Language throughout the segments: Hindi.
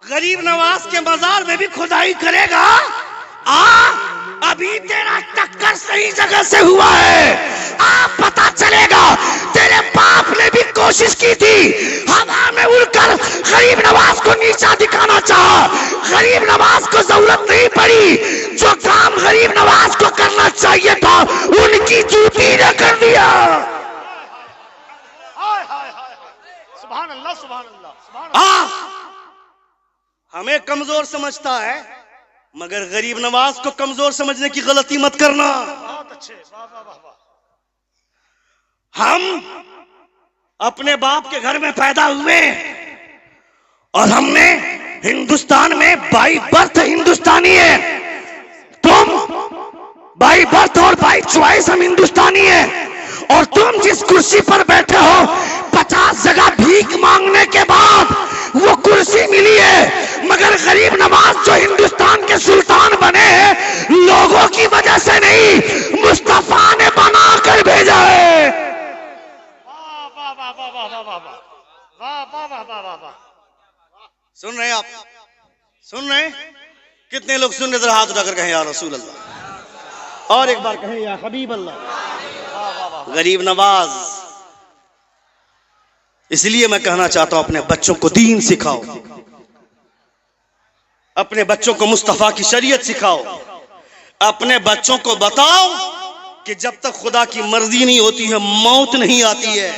गरीब नवाज के मजार में भी खुदाई करेगा। अभी तेरा टक्कर सही जगह से हुआ है। पता चलेगा तेरे बाप ने भी कोशिश की थी, हवा में उड़कर गरीब नवाज को नीचा दिखाना चाहा। गरीब नवाज को जरूरत नहीं पड़ी, जो काम गरीब नवाज को करना चाहिए था उनकी जूती ने कर दिया। सुभान अल्लाह, सुभान अल्लाह, सुभान अल्लाह। हमें कमजोर समझता है, मगर गरीब नवाज को कमजोर समझने की गलती मत करना। बहुत अच्छे, वाह वाह वाह वाह। हम अपने बाप के घर में पैदा हुए और हमने हिंदुस्तान में बाई बर्थ हिंदुस्तानी है। तुम बाई बर्थ और बाई चॉइस हम हिंदुस्तानी है। और तुम जिस कुर्सी पर बैठे हो 50 जगह भीख मांगने के बाद वो कुर्सी मिली है, मगर गरीब नवाज जो हिंदुस्तान के सुल्तान बने हैं लोगों की वजह से नहीं, मुस्तफा ने बना कर भेजा है। वाह वाह वाह वाह वाह वाह वाह वाह वाह वाह वाह वाह। सुन रहे हैं आप? सुन रहे हैं? कितने लोग सुन रहे? जरा हाथ उठाकर कहें या रसूल अल्लाह, और एक बार कहें या हबीब अल्लाह। गरीब नवाज, इसलिए मैं कहना चाहता हूं अपने बच्चों को दीन सिखाओ, अपने बच्चों को मुस्तफा की शरीयत सिखाओ, अपने बच्चों को बताओ कि जब तक खुदा की मर्जी नहीं होती है मौत नहीं आती है।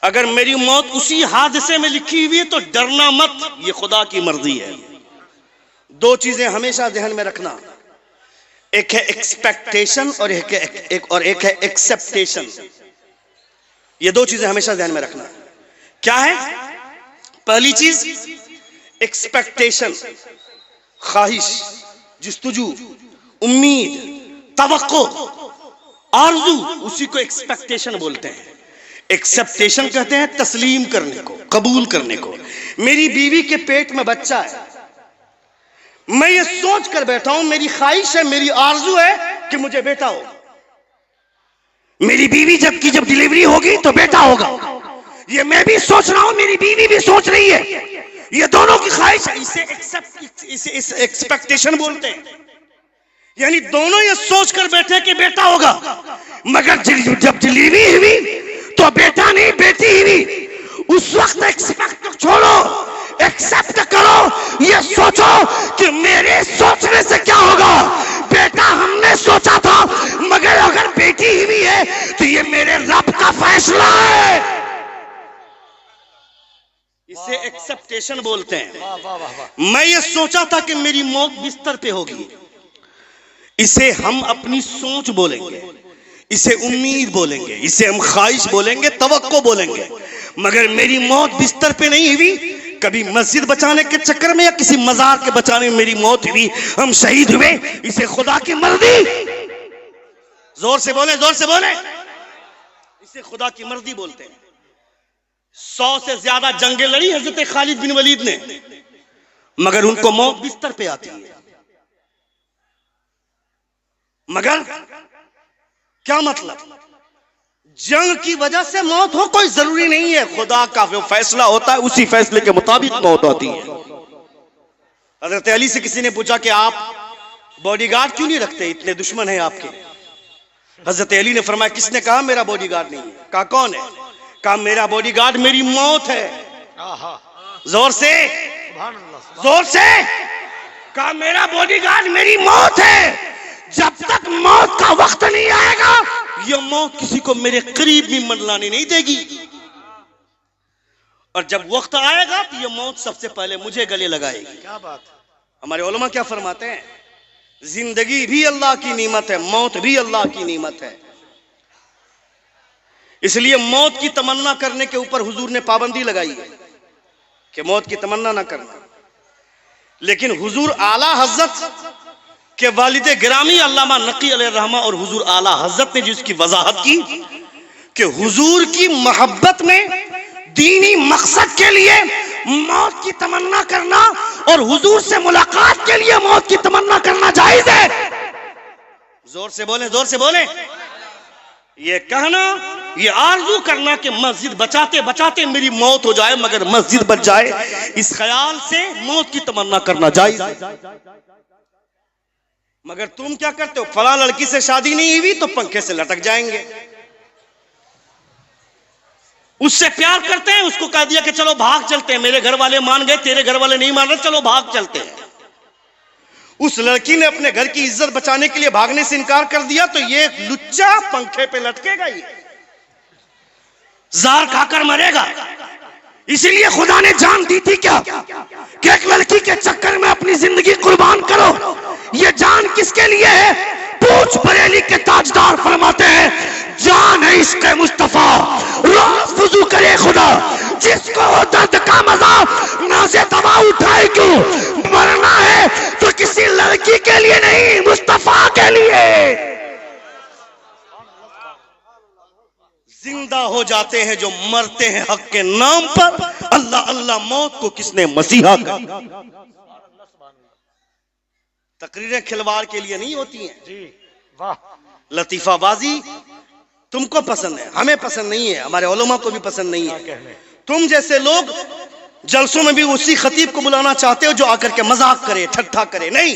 अगर मेरी मौत उसी हादसे में लिखी हुई है तो डरना मत, ये खुदा की मर्जी है। दो चीजें हमेशा ध्यान में रखना, एक है एक्सपेक्टेशन और एक है एक्सेप्टेशन। ये दो चीजें हमेशा ध्यान में रखना। क्या है? पहली चीज एक्सपेक्टेशन, ख्वाहिश, जिस्तुजू, उम्मीद, तवक्को, आरज़ू, उसी को एक्सपेक्टेशन बोलते हैं। एक्सेप्टेशन कहते हैं तस्लीम करने को, कबूल करने को। मेरी बीवी के पेट में बच्चा है, मैं ये सोच कर बैठा हूं, मेरी ख्वाहिश है, मेरी आरज़ू है कि मुझे बेटा हो। मेरी बीवी जब डिलीवरी होगी तो बेटा होगा, ये मैं भी सोच रहा हूं, मेरी बीवी भी सोच रही है, ये दोनों की ख्वाहिश है। इसे एक्सपेक्टेशन बोलते हैं। यानी दोनों ये सोच कर बैठे कि बेटा होगा, मगर जब डिलीवरी हुई तो बेटा नहीं बेटी हुई। उस वक्त एक्सपेक्ट छोड़ो, एक्सेप्ट करो, ये सोचो कि मेरे सोचने से क्या होगा। बेटा हमने सोचा था, मगर अगर बेटी हुई है तो ये मेरे रब का फैसला है। इसे एक्सेप्टेशन बोलते हैं। मैं ये सोचा था कि मेरी मौत बिस्तर पे होगी, इसे हम अपनी सोच बोलेंगे, इसे उम्मीद बोलेंगे, इसे हम ख्वाहिश बोलेंगे, तवक्को बोलेंगे। मगर मेरी मौत बिस्तर पे नहीं हुई, कभी मस्जिद बचाने के चक्कर में या किसी मजार के बचाने में मेरी मौत हुई, हम शहीद हुए, इसे खुदा की मर्जी। जोर से बोले, जोर से बोले, इसे खुदा की मर्जी बोलते हैं। 100 से ज्यादा जंगें लड़ी हजरत खालिद बिन वलीद ने, मगर उनको मौत बिस्तर पे आती है। मगर क्या मतलब? जंग की वजह से मौत हो कोई जरूरी नहीं है, खुदा का जो फैसला होता है उसी फैसले के मुताबिक मौत होती है। हजरत अली से किसी ने पूछा कि आप बॉडीगार्ड क्यों नहीं रखते, इतने दुश्मन हैं आपके। हजरत अली ने फरमाया, किसने कहा मेरा बॉडीगार्ड नहीं है? कहा कौन है? कहा मेरा बॉडीगार्ड मेरी मौत है। जोर से, जोर से कहा, मेरा बॉडीगार्ड मेरी मौत है। जब तक मौत का वक्त नहीं आएगा यह मौत किसी को मेरे करीब भी मंडलाने नहीं देगी, और जब वक्त आएगा तो यह मौत सबसे पहले मुझे गले लगाएगी। क्या बात। हमारे उलमा क्या फरमाते हैं? जिंदगी भी अल्लाह की नेमत है, मौत भी अल्लाह की नेमत है। इसलिए मौत की तमन्ना करने के ऊपर हुजूर ने पाबंदी लगाई है कि मौत की तमन्ना ना करना। लेकिन हुजूर आला हजरत के वालिद गिरामी अल्लामा नकी अलैहिर्रहमा और हुजूर आला हजरत ने जिसकी वजाहत की कि हुजूर की मोहब्बत में दीनी मकसद के लिए मौत की तमन्ना करना और हुजूर से मुलाकात के लिए मौत की तमन्ना करना जायज है। जोर से बोले, जोर से बोले। ये कहना ये आरजू करना कि मस्जिद बचाते बचाते मेरी मौत हो जाए मगर मस्जिद बच जाए, इस ख्याल से मौत की तमन्ना करना जायज है। मगर तुम क्या करते हो, फला लड़की से शादी नहीं हुई तो पंखे से लटक जाएंगे, उससे प्यार करते हैं, उसको कह दिया कि चलो भाग चलते हैं, मेरे घर वाले मान गए, तेरे घर वाले नहीं मान रहे, चलो भाग चलते हैं। उस लड़की ने अपने घर की इज्जत बचाने के लिए भागने से इनकार कर दिया तो ये लुच्चा पंखे पे लटकेगा, ये जार खाकर मरेगा। इसीलिए खुदा ने जान दी थी क्या कि एक लड़की के चक्कर में अपनी जिंदगी कुर्बान करो। ये जान किसके लिए है? पूछ बरेली के ताजदार फरमाते हैं, जान है इश्क़ मुस्तफा, रोज वुज़ू करे खुदा, जिसको हो दर्द का मजा नाज़े दवा उठाए क्यों, मरना है तो किसी लड़की के लिए नहीं, मुस्तफा के लिए। जिंदा हो जाते हैं जो मरते हैं हक के नाम पर। अल्लाह अल्लाह मौत को किसने मसीहा कर। तकरीरें खिलवाड़ के लिए नहीं होती हैं जी, वाह। लतीफाबाजी तुमको पसंद है, हमें पसंद नहीं है, हमारे उलमा को भी पसंद नहीं है। तुम जैसे लोग जलसों में भी उसी खतीब को बुलाना चाहते हो जो आकर के मजाक करे, ठट्ठा करे। नहीं,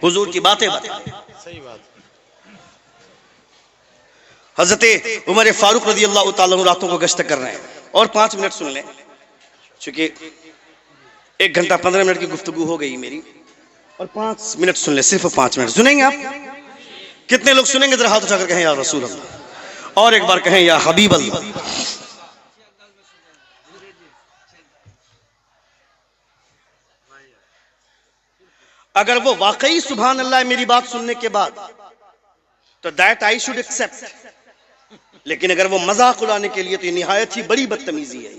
हुजूर की बातें बताए। सही बात। हजरत उमर फारूक रज़ी अल्लाह तआला अन्हु रातों को गश्त कर रहे हैं। और 5 मिनट सुन लें, चूंकि 1 घंटा 15 मिनट की गुफ्तगू हो गई मेरी, और 5 मिनट सुन ले, सिर्फ 5 मिनट सुनेंगे आप? कितने लोग सुनेंगे? जरा हाथ उठाकर कहें या रसूल अल्लाह, और एक बार कहें या हबीब अल्लाह। अगर वो वाकई सुभान अल्लाह मेरी बात सुनने के बाद तो दैट आई शुड एक्सेप्ट, लेकिन अगर वो मजाक उड़ाने के लिए तो ये निहायत ही बड़ी बदतमीजी है।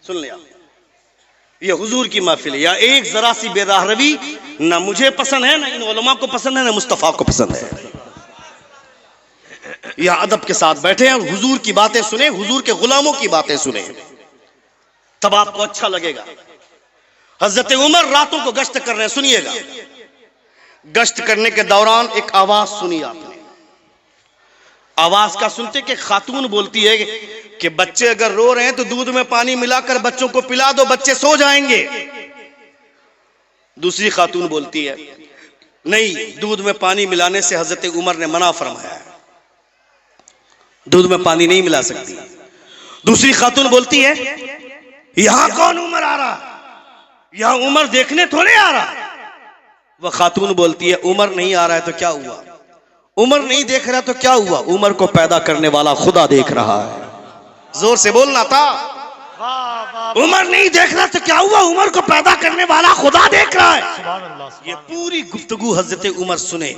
सुन लिया, ये हुजूर की महफिल है, या एक जरा सी बेराहरवी ना मुझे पसंद है, ना इन उलमा को पसंद है, ना मुस्तफा को पसंद है। या अदब के साथ बैठे और हुजूर की बातें सुने, हुजूर के गुलामों की बातें सुने, तब आपको अच्छा लगेगा। हजरत उमर रातों को गश्त कर रहे हैं, सुनिएगा। गश्त करने के दौरान एक आवाज सुनी आपने। आवाज का सुनते कि खातून बोलती है कि बच्चे अगर रो रहे हैं तो दूध में पानी मिलाकर बच्चों को पिला दो, बच्चे सो जाएंगे। दूसरी खातून बोलती है नहीं, दूध में पानी मिलाने से हजरत उमर ने मना फरमाया है, दूध में पानी नहीं मिला सकती। दूसरी खातून बोलती है यहां कौन उमर आ रहा, यहां उमर देखने थोड़े आ रहा। वह खातून बोलती है उमर नहीं आ रहा है तो क्या हुआ, उमर नहीं देख रहा तो क्या हुआ, उमर को पैदा करने वाला खुदा देख रहा है। जोर से बोलना था। उमर नहीं देख रहा तो क्या हुआ, उमर को पैदा करने वाला खुदा देख रहा है। सुभान अल्लाह। ये पूरी गुफ्तगू हजरत उमर सुने।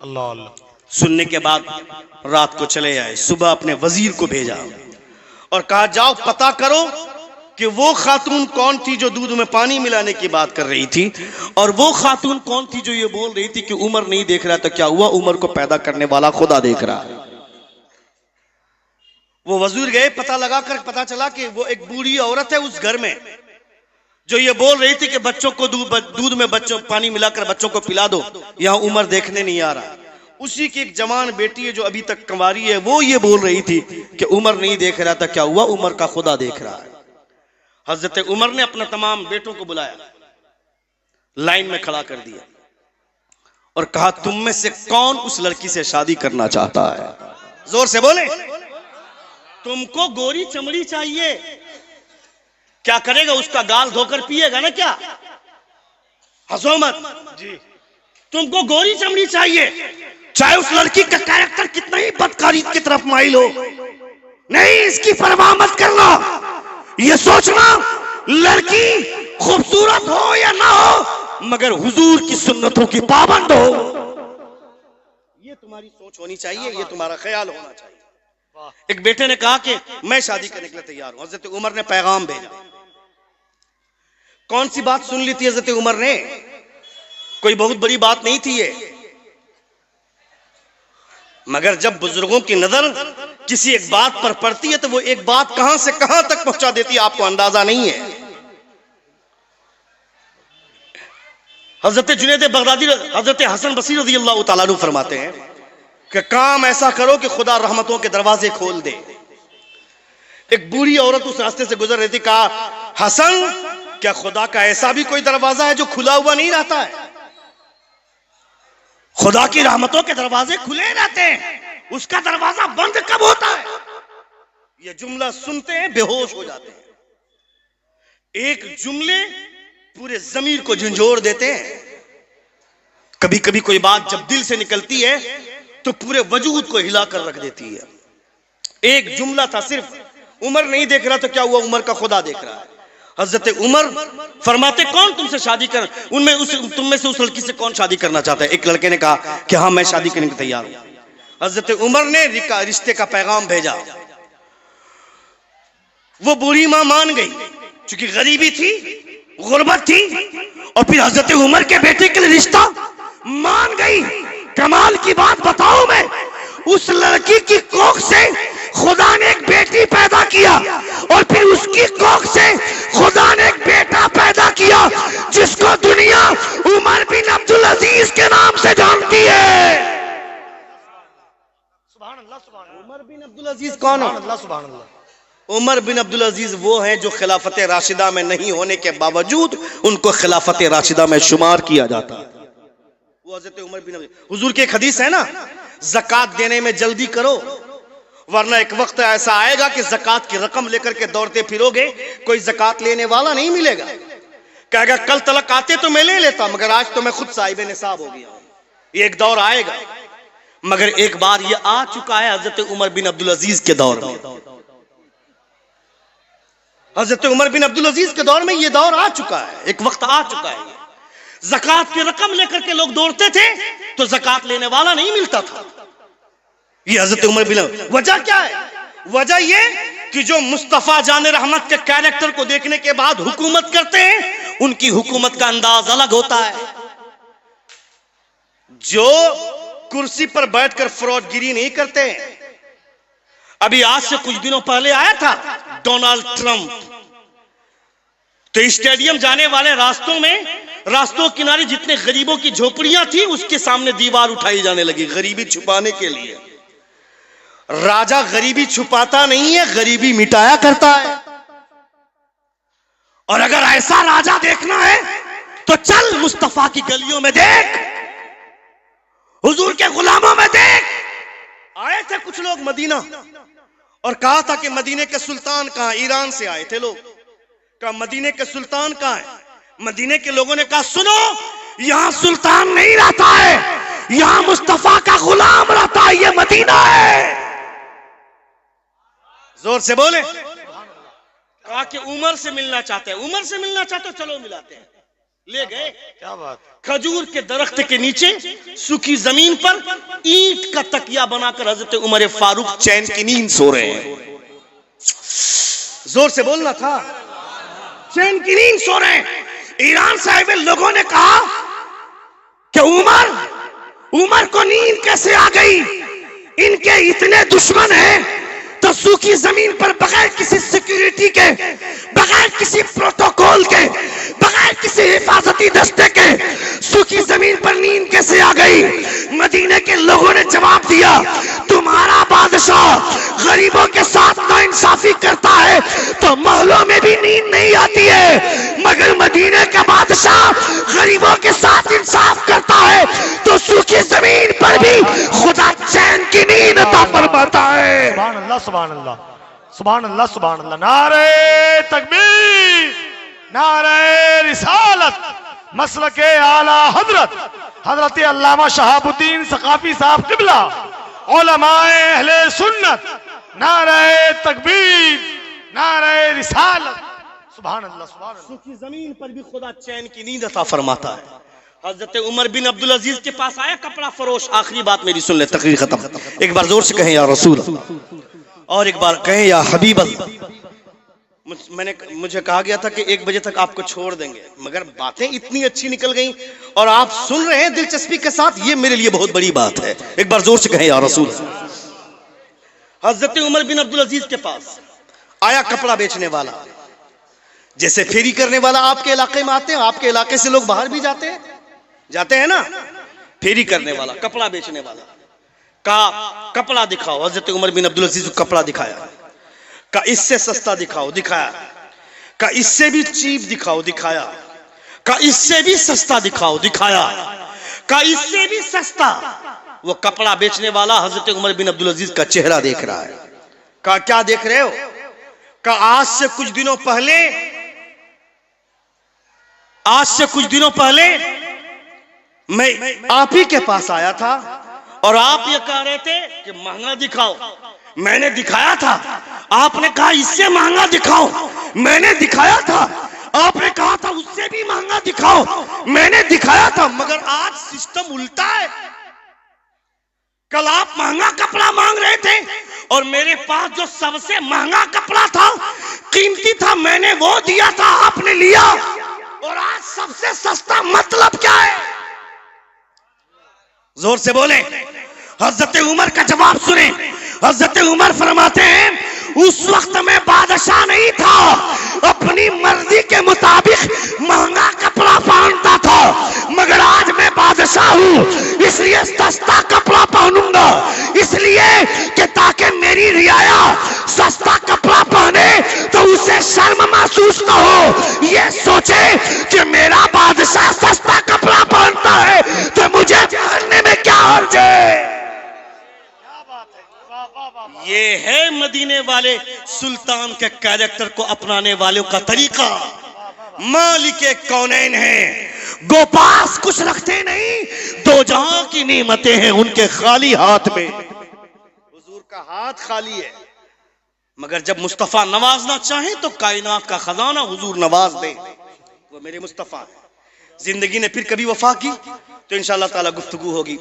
अल्लाह अल्लाह। सुनने के बाद रात को चले आए, सुबह अपने वजीर को भेजा और कहा जाओ पता करो कि वो खातून कौन थी जो दूध में पानी मिलाने की बात कर रही थी, और वो खातून कौन थी जो ये बोल रही थी कि उमर नहीं देख रहा तो क्या हुआ, उमर को पैदा करने वाला खुदा देख रहा है। वो वजीर गए, पता लगा कर पता चला कि वो एक बूढ़ी औरत है उस घर में जो ये बोल रही थी कि बच्चों को दूध में बच्चों पानी मिलाकर बच्चों को पिला दो, यहां उमर देखने नहीं आ रहा। उसी की एक जवान बेटी है जो अभी तक कंवारी है, वो ये बोल रही थी कि उमर नहीं देख रहा था, क्या हुआ, उमर का खुदा देख रहा है। हजरत उमर ने अपना तमाम बेटों को बुलाया, लाइन में खड़ा कर दिया और कहा तुम में से कौन उस लड़की से शादी करना चाहता है। जोर से बोले। तुमको गोरी चमड़ी चाहिए, क्या करेगा, उसका गाल धोकर पिएगा ना क्या, हंसो मत जी। तुमको गोरी चमड़ी चाहिए, चाहे उस लड़की का कैरेक्टर कितना ही बदकारी की तरफ माइल हो, नहीं, इसकी परवाह मत करना। ये सोचना लड़की खूबसूरत हो या ना हो मगर हुजूर की सुन्नतों की पाबंद हो, ये तुम्हारी सोच होनी चाहिए, ये तुम्हारा ख्याल होना चाहिए। एक बेटे ने कहा कि मैं शादी करने के लिए तैयार हूं। हजरत उमर ने पैगाम भेजा। कौन सी बात सुन ली थी हजरत उमर ने, कोई बहुत बड़ी बात नहीं थी ये, मगर जब बुजुर्गों की नजर किसी एक बात पर पड़ती है तो वो एक बात कहां से कहां तक पहुंचा देती है आपको अंदाजा नहीं है। हजरत जुनैद बगदादी, हजरत हसन बसरी रज़ी अल्लाह तआला अन्हु फरमाते हैं, कि काम ऐसा करो कि खुदा रहमतों के दरवाजे खोल दे। एक बूढ़ी औरत उस रास्ते से गुजर रही थी, कहा हसन क्या खुदा का ऐसा भी कोई दरवाजा है जो खुला हुआ नहीं रहता है? खुदा की रहमतों के दरवाजे खुले रहते हैं, उसका दरवाजा बंद कब होता है? ये जुमला सुनते हैं बेहोश हो जाते हैं। एक जुमले पूरे जमीर को झंझोर देते हैं। कभी कभी कोई बात जब दिल से निकलती है तो पूरे वजूद को हिलाकर रख देती है। एक जुमला था सिर्फ, उमर नहीं देख रहा तो क्या हुआ, उमर का खुदा देख रहा है। हजरत उमर फरमाते कौन तुमसे शादी कर, तुम में से उस लड़की से कौन शादी करना चाहता है? एक लड़के ने कहा कि हाँ मैं शादी करने को तैयार हूं। हजरत उमर ने रिश्ते का पैगाम भेजा। वो बूढ़ी मां मान गई, क्योंकि गरीबी थी, गुर्बत थी, और फिर हजरत उमर के बेटे के लिए रिश्ता मान गई। कमाल की बात बताऊं मैं, उस लड़की की कोख से खुदा ने एक बेटी पैदा किया, और फिर उसकी कोख से खुदा ने एक बेटा पैदा किया जिसको दुनिया उमर बिन अब्दुल अजीज के नाम से जानती है। सुभान अल्लाह, सुभान अल्लाह। उमर बिन अब्दुल अजीज कौन है? सुभान अल्लाह, सुभान अल्लाह। उमर बिन अब्दुल अजीज वो हैं जो खिलाफत राशिदा में नहीं होने के बावजूद उनको खिलाफत राशिदा में शुमार किया जाता है। वो हजरत उमर बिन अब्दुल, हुजूर की एक हदीस है ना, ज़कात देने में जल्दी करो, वरना एक वक्त ऐसा आएगा कि ज़कात की रकम लेकर के दौड़ते फिरोगे, कोई ज़कात लेने वाला नहीं मिलेगा। कहेगा कल तलक आते तो मैं ले लेता, मगर आज तो मैं खुद साहिब निसाब हो गया। ये एक दौर आएगा, मगर एक बार ये आ चुका है हजरत उमर बिन अब्दुल अजीज के दौर में। हजरत उमर बिन अब्दुल अजीज के दौर में ये दौर आ चुका है, एक वक्त आ चुका है। ज़कात की रकम लेकर के लोग दौड़ते थे तो ज़कात लेने वाला नहीं मिलता था। ये हजरत उमर बिन, वजह क्या है? वजह ये कि जो मुस्तफा जान रहमत के कैरेक्टर को देखने के बाद हुकूमत करते हैं, उनकी हुकूमत का अंदाज अलग होता है। जो कुर्सी पर बैठकर फ्रॉडगिरी नहीं करते। अभी आज से कुछ दिनों पहले आया था डोनाल्ड ट्रंप, तो स्टेडियम जाने वाले रास्तों किनारे जितने गरीबों की झोपड़ियां थी, उसके सामने दीवार उठाई जाने लगी गरीबी छुपाने के लिए। राजा गरीबी छुपाता नहीं है, गरीबी मिटाया करता है। और अगर ऐसा राजा देखना है तो चल मुस्तफा की गलियों में देख, हुजूर के गुलामों में देख। आए थे कुछ लोग मदीना और कहा था कि मदीने के सुल्तान कहां? ईरान से आए थे लोग। कहा मदीने के सुल्तान कहां है? मदीने के लोगों ने कहा सुनो, यहां सुल्तान नहीं रहता है, यहां मुस्तफा का गुलाम रहता है, ये मदीना है। जोर से बोले। कहा कि उमर से मिलना चाहते हैं, उमर से मिलना चाहते हो, चलो मिलाते हैं। ले गए। क्या बात? खजूर के दरख्त के नीचे सूखी जमीन पर ईंट का तकिया बनाकर हजरत उमर फारूक चैन की नींद सो रहे हैं। जोर से बोलना था, चैन की नींद सो रहे हैं। ईरान से आए हुए लोगों ने कहा कि उमर को नींद कैसे आ गई? इनके इतने दुश्मन हैं तो सूखी जमीन पर बगैर किसी सिक्योरिटी के, बगैर किसी प्रोटोकॉल के, बगैर किसी हिफाजती दस्ते के सूखी जमीन पर नींद कैसे आ गई? मदीने के लोगों ने जवाब दिया, तुम्हारा बादशाह गरीबों के साथ नाइंसाफी करता है तो महलों में भी नींद नहीं आती है, मगर मदीने का बादशाह गरीबों के साथ इंसाफ करता है तो सूखी जमीन पर भी खुदा चैन की नींद अता फरमाता है। सुभान अल्लाह, सुभान अल्लाह, सुभान अल्लाह, सुभान अल्लाह। नारे तकबीर, नारे रिसालत, मसलके आला हजरत अल्लामा शहाबुद्दीन सकाफी साहब किबला, उलमाए अहले सुन्नत, नारे तकबीर, नारे रिसालत। सुभान अल्लाह, सुभान अल्लाह। सूखी जमीन पर भी खुदा चैन की नींद अता फरमाता है। हजरत उमर बिन अब्दुल अजीज के पास आया कपड़ा फरोश, आखिरी बात मेरी सुन ले, तकरीर खत्म। एक बार जोर से कहें या रसूल, और एक बार कहें या हबीब अल्लाह। मुझे कहा गया था कि 1 बजे तक आपको छोड़ देंगे, मगर बातें इतनी अच्छी निकल गई और आप सुन रहे हैं दिलचस्पी के साथ, ये मेरे लिए बहुत बड़ी बात है। एक बार जोर से कहें या रसूल। हजरत उमर बिन अब्दुल अजीज के पास आया कपड़ा बेचने वाला, जैसे फेरी करने वाला आपके इलाके में आते हैं, आपके इलाके से लोग बाहर भी जाते हैं ना, फेरी करने वाला, कपड़ा बेचने वाला। कहा कपड़ा दिखाओ, हजरत उमर बिन अब्दुल अजीज को कपड़ा दिखाया। कहा इससे सस्ता दिखाओ, दिखाया। कहा इससे भी चीप दिखाओ, दिखाया। कहा इससे भी सस्ता दिखाओ, दिखाया। कहा इससे भी सस्ता। वो कपड़ा बेचने वाला हजरत उमर बिन अब्दुल अजीज का चेहरा देख रहा है। कहा क्या देख रहे हो? कहा आज से कुछ दिनों पहले मैं आप ही के पास आया था और आप ये कह रहे थे कि महंगा दिखाओ, मैंने दिखाया था। आपने कहा इससे महंगा दिखाओ, मैंने दिखाया था। आपने कहा था उससे भी महंगा दिखाओ, मैंने दिखाया था। मगर आज सिस्टम उल्टा है। कल आप महंगा कपड़ा मांग रहे थे और मेरे पास जो सबसे महंगा कपड़ा था, कीमती था, मैंने वो दिया था, आपने लिया। और आज सबसे सस्ता मतलब क्या है? जोर से बोले। हजरत उमर का जवाब सुने। हजरत उमर फरमाते हैं उस वक्त मैं बादशाह नहीं था, अपनी मर्जी के मुताबिक महंगा कपड़ा पहनता था। मगर आज मैं बादशाह हूं, इसलिए सस्ता कपड़ा पहनूंगा, इसलिए कि ताकि मेरी रियाया सस्ता कपड़ा पहने तो उसे शर्म महसूस न हो। ये सोचे कि मेरा बादशाह सस्ता कपड़ा पहनता है तो मुझे पहनने में क्या हर्ज है। ये है मदीने वाले सुल्तान के कैरेक्टर को अपनाने वालों का तरीका। मालिक कौनैन है, गोपास कुछ रखते नहीं, दो जहां की नेमतें हैं उनके खाली हाथ में। हुजूर का हाथ खाली है, मगर जब मुस्तफा नवाजना चाहे तो कायनात का खजाना हुजूर नवाज दे। वो मेरे मुस्तफा है। जिंदगी ने फिर कभी वफा की तो इंशाअल्लाह ताला गुफ्तगू होगी।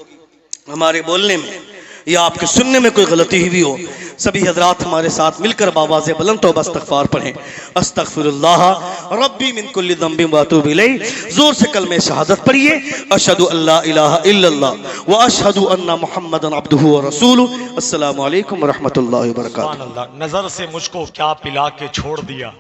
हमारे बोलने में या आपके सुनने में कोई गलती हुई हो, सभी हजरात हमारे साथ मिलकर बावाज़े बुलंद तौबा इस्तग़फ़ार पढ़ें। अस्तग़फ़िरुल्लाह रब्बी मिन कुल्लि ज़ंबिन व अतूबु इलैह। जोर से कलमे शहादत पढ़िए। अशहदु अल्ला इलाहा इल्लल्लाह व अशहदु अन्ना मुहम्मदन अब्दुहु व रसूलुहु। अस्सलामु अलैकुम व रहमतुल्लाहि व बरकातुहू। नजर से मुझको क्या पिला के छोड़ दिया,